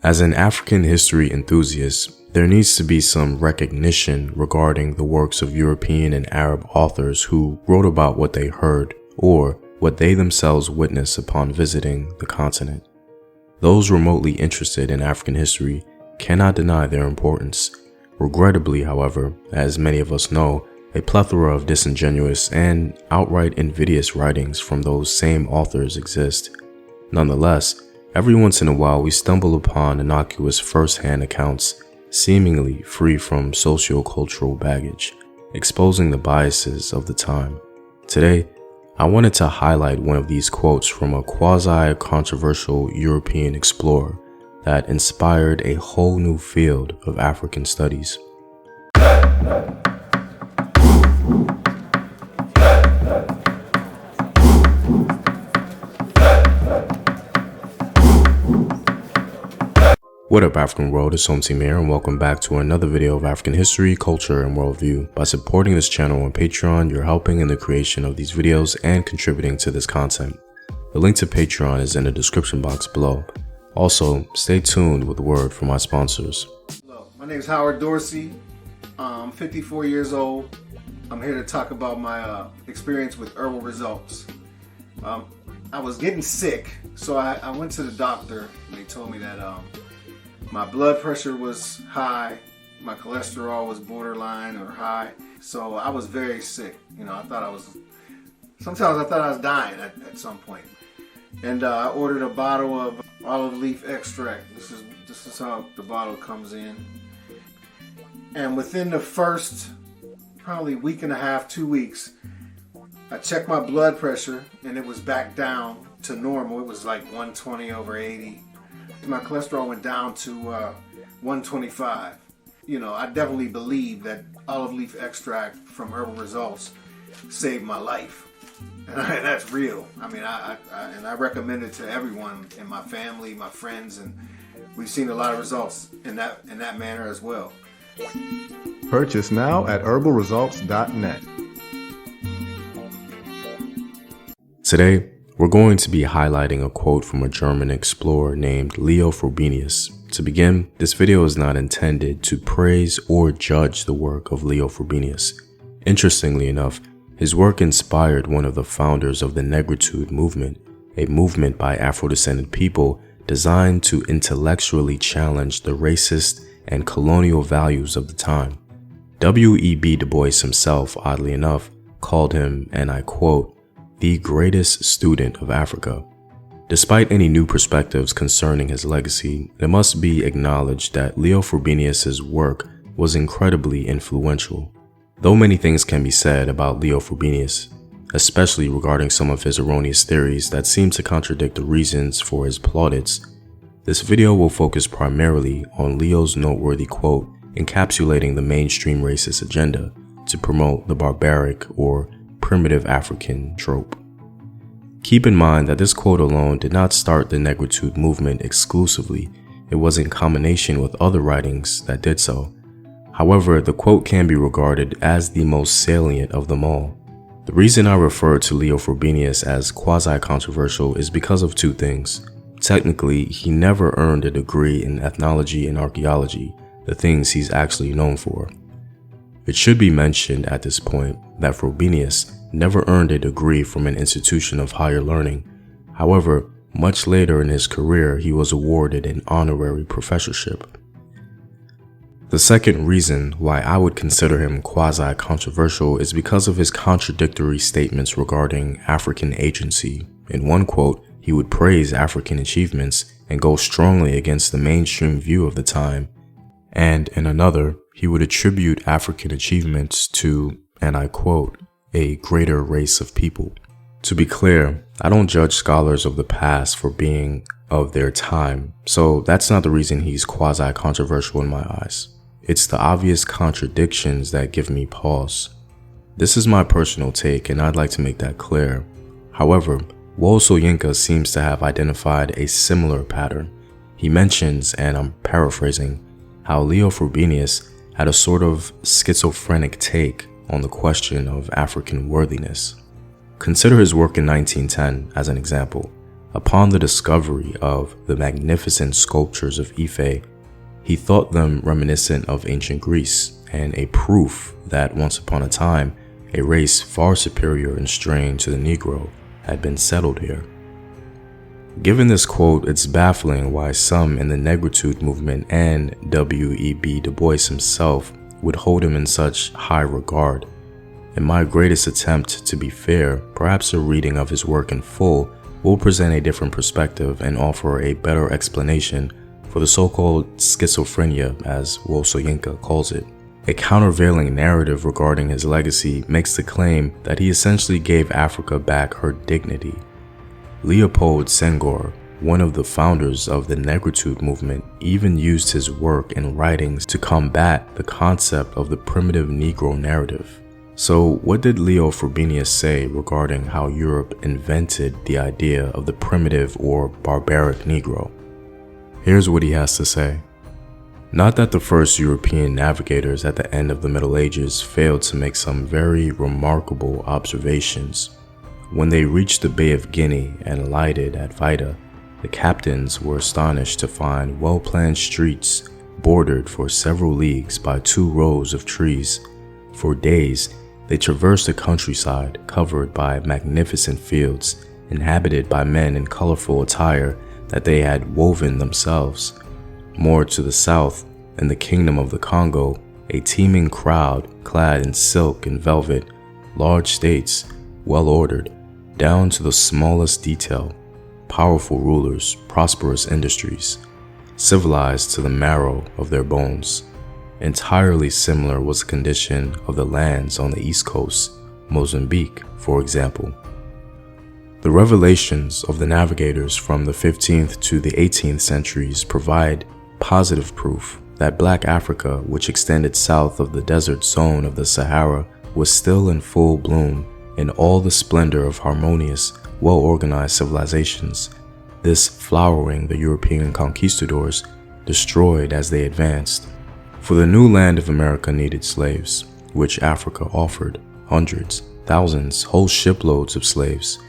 As an African history enthusiast, there needs to be some recognition regarding the works of European and Arab authors who wrote about what they heard or what they themselves witnessed upon visiting the continent. Those remotely interested in African history cannot deny their importance. Regrettably, however, as many of us know, a plethora of disingenuous and outright invidious writings from those same authors exist. Nonetheless, every once in a while we stumble upon innocuous first-hand accounts seemingly free from socio-cultural baggage, exposing the biases of the time. Today, I wanted to highlight one of these quotes from a quasi-controversial European explorer that inspired a whole new field of African studies. What up, African world? It's Home Team here, and welcome back to another video of African history, culture, and worldview. By supporting this channel on Patreon, you're helping in the creation of these videos and contributing to this content. The link to Patreon is in the description box below. Also, stay tuned with a word from my sponsors. Hello, my name is Howard Dorsey. I'm 54 years old. I'm here to talk about my experience with herbal results. I was getting sick, so I went to the doctor, and they told me that my blood pressure was high, my cholesterol was borderline or high, so I was very sick. Sometimes I thought I was dying at some point. And I ordered a bottle of olive leaf extract. This is how the bottle comes in. And within the first probably week and a half, 2 weeks, I checked my blood pressure and it was back down to normal. It was like 120/80. My cholesterol went down to 125. I definitely believe that olive leaf extract from Herbal Results saved my life, and that's real. I recommend it to everyone in my family, my friends, and we've seen a lot of results in that manner as well. Purchase now at herbalresults.net. Today, we're going to be highlighting a quote from a German explorer named Leo Frobenius. To begin, this video is not intended to praise or judge the work of Leo Frobenius. Interestingly enough, his work inspired one of the founders of the Negritude movement, a movement by Afro-descended people designed to intellectually challenge the racist and colonial values of the time. W.E.B. Du Bois himself, oddly enough, called him, and I quote, the greatest student of Africa. Despite any new perspectives concerning his legacy, it must be acknowledged that Leo Frobenius' work was incredibly influential. Though many things can be said about Leo Frobenius, especially regarding some of his erroneous theories that seem to contradict the reasons for his plaudits, this video will focus primarily on Leo's noteworthy quote encapsulating the mainstream racist agenda to promote the barbaric or primitive African trope. Keep in mind that this quote alone did not start the Negritude movement exclusively. It was in combination with other writings that did so. However, the quote can be regarded as the most salient of them all. The reason I refer to Leo Frobenius as quasi-controversial is because of two things. Technically, he never earned a degree in ethnology and archaeology, the things he's actually known for. It should be mentioned at this point that Frobenius never earned a degree from an institution of higher learning. However, much later in his career, he was awarded an honorary professorship. The second reason why I would consider him quasi-controversial is because of his contradictory statements regarding African agency. In one quote, he would praise African achievements and go strongly against the mainstream view of the time, and in another, he would attribute African achievements to, and I quote, a greater race of people. To be clear, I don't judge scholars of the past for being of their time, so that's not the reason he's quasi-controversial in my eyes. It's the obvious contradictions that give me pause. This is my personal take, and I'd like to make that clear. However, Wole Soyinka seems to have identified a similar pattern. He mentions, and I'm paraphrasing, how Leo Frobenius had a sort of schizophrenic take on the question of African worthiness. Consider his work in 1910 as an example. Upon the discovery of the magnificent sculptures of Ife, he thought them reminiscent of ancient Greece and a proof that once upon a time, a race far superior in strain to the Negro had been settled here. Given this quote, it's baffling why some in the Negritude movement and W.E.B. Du Bois himself would hold him in such high regard. In my greatest attempt to be fair, perhaps a reading of his work in full will present a different perspective and offer a better explanation for the so-called schizophrenia, as Will Soyinka calls it. A countervailing narrative regarding his legacy makes the claim that he essentially gave Africa back her dignity. Leopold Senghor, one of the founders of the Negritude movement, even used his work and writings to combat the concept of the primitive Negro narrative. So what did Leo Frobenius say regarding how Europe invented the idea of the primitive or barbaric Negro? Here's what he has to say. Not that the first European navigators at the end of the Middle Ages failed to make some very remarkable observations. When they reached the Bay of Guinea and lighted at Vaida, the captains were astonished to find well-planned streets bordered for several leagues by 2 rows of trees. For days, they traversed the countryside covered by magnificent fields, inhabited by men in colorful attire that they had woven themselves. More to the south, in the Kingdom of the Congo, a teeming crowd clad in silk and velvet, large states, well ordered, down to the smallest detail, powerful rulers, prosperous industries, civilized to the marrow of their bones. Entirely similar was the condition of the lands on the East Coast, Mozambique, for example. The revelations of the navigators from the 15th to the 18th centuries provide positive proof that Black Africa, which extended south of the desert zone of the Sahara, was still in full bloom in all the splendor of harmonious, well-organized civilizations. This flowering the European conquistadors destroyed as they advanced. For the new land of America needed slaves, which Africa offered, hundreds, thousands, whole shiploads of slaves.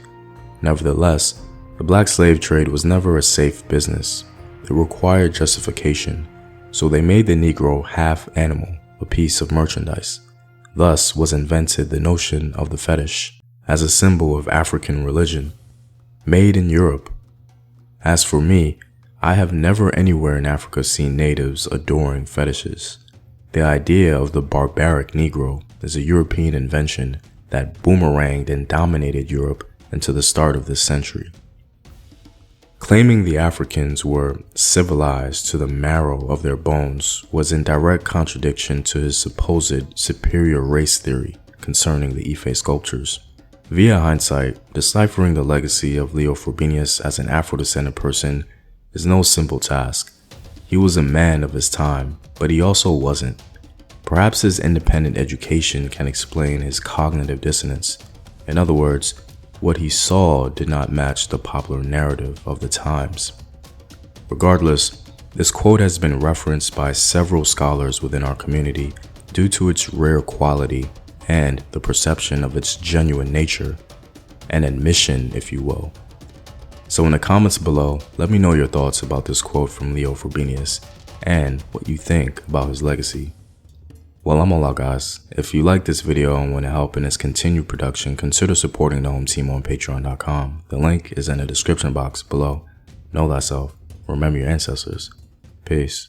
Nevertheless, the black slave trade was never a safe business. It required justification, so they made the Negro half animal, a piece of merchandise. Thus was invented the notion of the fetish, as a symbol of African religion, made in Europe. As for me, I have never anywhere in Africa seen natives adoring fetishes. The idea of the barbaric Negro is a European invention that boomeranged and dominated Europe until the start of this century. Claiming the Africans were civilized to the marrow of their bones was in direct contradiction to his supposed superior race theory concerning the Ife sculptures. Via hindsight, deciphering the legacy of Leo Frobenius as an Afro-descended person is no simple task. He was a man of his time, but he also wasn't. Perhaps his independent education can explain his cognitive dissonance. In other words, what he saw did not match the popular narrative of the times. Regardless, this quote has been referenced by several scholars within our community due to its rare quality and the perception of its genuine nature, an admission, if you will. So in the comments below, let me know your thoughts about this quote from Leo Frobenius and what you think about his legacy. Well, I'm all out, guys. If you like this video and want to help in its continued production, consider supporting the home team on patreon.com. The link is in the description box below. Know thyself. Remember your ancestors. Peace.